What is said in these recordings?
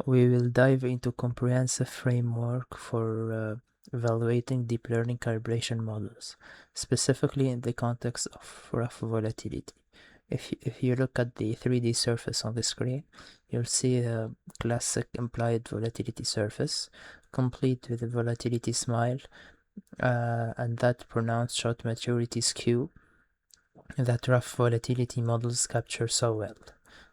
we will dive into comprehensive framework for evaluating deep learning calibration models, specifically in the context of rough volatility. If you look at the 3D surface on the screen, you'll see a classic implied volatility surface, complete with a volatility smile, and that pronounced short maturity skew that rough volatility models capture so well.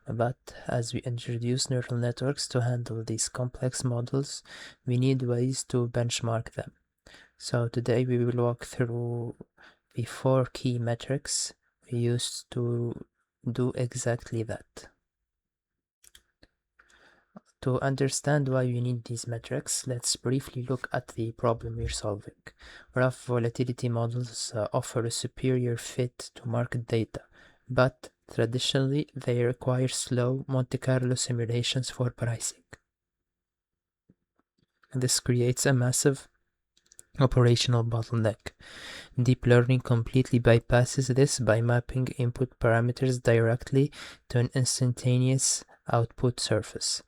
But as we introduce neural networks to handle these complex models, we need ways to benchmark them. So today we will walk through the 4 key metrics we use to do exactly that. To understand why we need these metrics, let's briefly look at the problem we're solving. Rough volatility models offer a superior fit to market data, but traditionally they require slow Monte Carlo simulations for pricing. This creates a massive operational bottleneck. Deep learning completely bypasses this by mapping input parameters directly to an instantaneous output surface.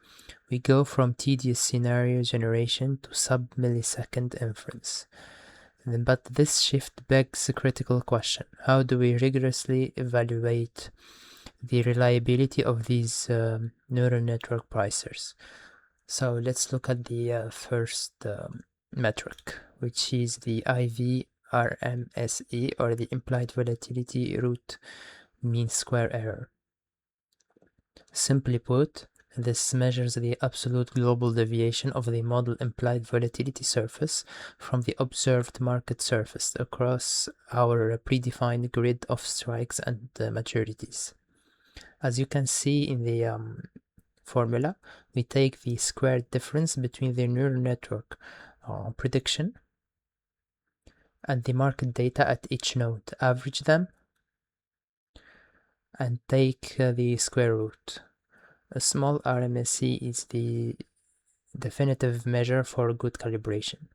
We go from tedious scenario generation to sub-millisecond inference. But this shift begs a critical question. How do we rigorously evaluate the reliability of these neural network pricers? So let's look at the first metric, which is the IVRMSE, or the implied volatility root mean square error. Simply put, this measures the absolute global deviation of the model implied volatility surface from the observed market surface across our predefined grid of strikes and maturities. As you can see in the formula, we take the squared difference between the neural network prediction and the market data at each node, average them, and take the square root. A small RMSE is the definitive measure for good calibration.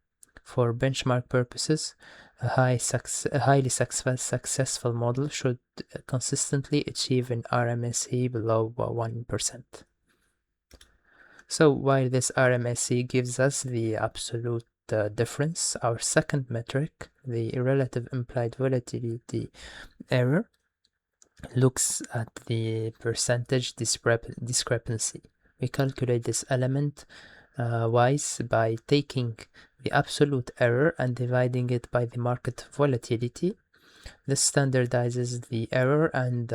For benchmark purposes, a highly successful model should consistently achieve an RMSE below 1%. So while this RMSE gives us the absolute difference, our second metric, the relative implied volatility error, looks at the percentage discrepancy. We calculate this element wise by taking the absolute error and dividing it by the market volatility. This standardizes the error and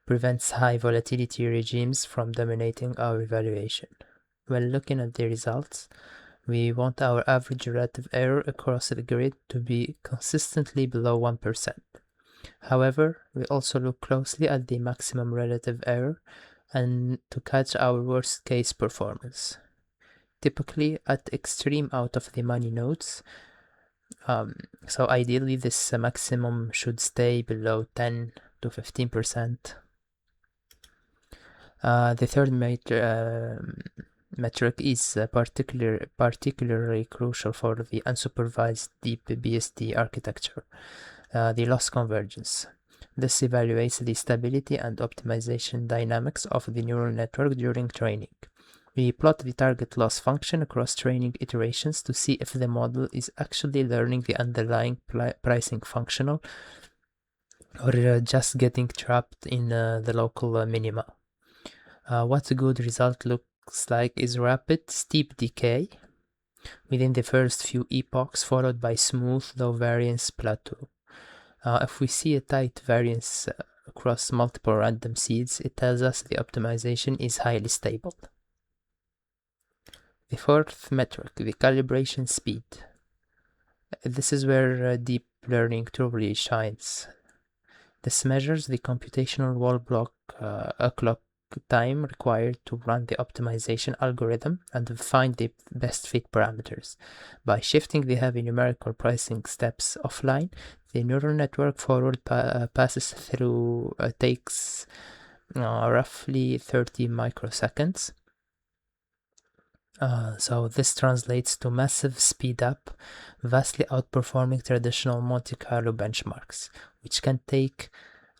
prevents high volatility regimes from dominating our evaluation. When looking at the results, we want our average relative error across the grid to be consistently below 1%. However, we also look closely at the maximum relative error and to catch our worst case performance. Typically at extreme out of the money nodes, so ideally this maximum should stay below 10 to 15%. The third metric is particularly crucial for the unsupervised deep BSD architecture, the loss convergence. This evaluates the stability and optimization dynamics of the neural network during training. We plot the target loss function across training iterations to see if the model is actually learning the underlying pricing functional or just getting trapped in the local minima. What a good result looks like is rapid, steep decay within the first few epochs, followed by smooth, low variance plateau. If we see a tight variance across multiple random seeds, it tells us the optimization is highly stable. The fourth metric, the calibration speed. This is where deep learning truly shines. This measures the computational wall clock time required to run the optimization algorithm and find the best fit parameters. By shifting the heavy numerical pricing steps offline, the neural network forward passes through takes roughly 30 microseconds. So this translates to massive speed up, vastly outperforming traditional Monte Carlo benchmarks, which can take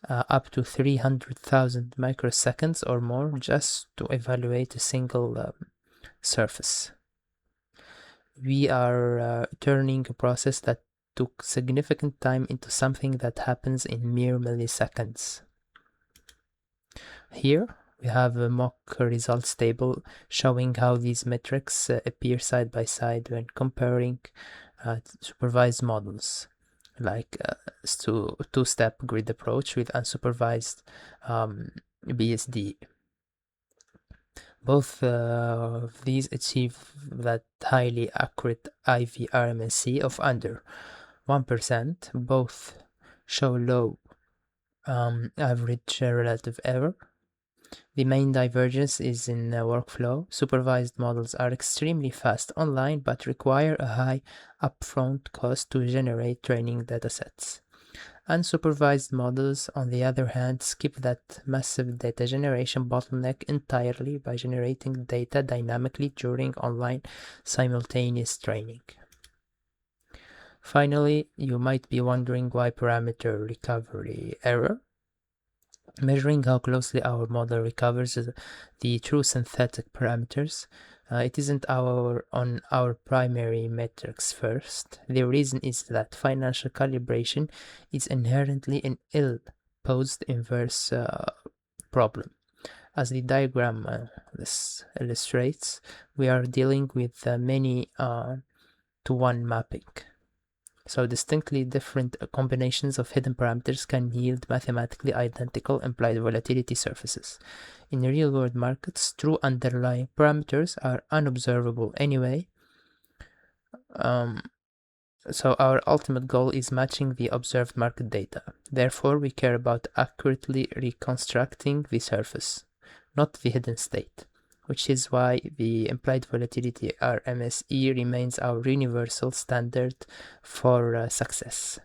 up to 300,000 microseconds or more just to evaluate a single surface. We are turning a process that took significant time into something that happens in mere milliseconds. Here we have a mock results table showing how these metrics appear side by side when comparing supervised models, like two-step grid approach with unsupervised BSD. Both of these achieve that highly accurate IV RMSE of under 1%. Both show low average relative error. The main divergence is in workflow. Supervised models are extremely fast online but require a high upfront cost to generate training datasets. Unsupervised models, on the other hand, skip that massive data generation bottleneck entirely by generating data dynamically during online simultaneous training. Finally, you might be wondering why parameter recovery error. Measuring how closely our model recovers the true synthetic parameters, it isn't on our primary metrics first. The reason is that financial calibration is inherently an ill-posed inverse problem. As the diagram illustrates, we are dealing with many to-one mapping. So distinctly different combinations of hidden parameters can yield mathematically identical implied volatility surfaces. In real-world markets, true underlying parameters are unobservable anyway. So our ultimate goal is matching the observed market data. Therefore, we care about accurately reconstructing the surface, not the hidden state, which is why the implied volatility RMSE remains our universal standard for success.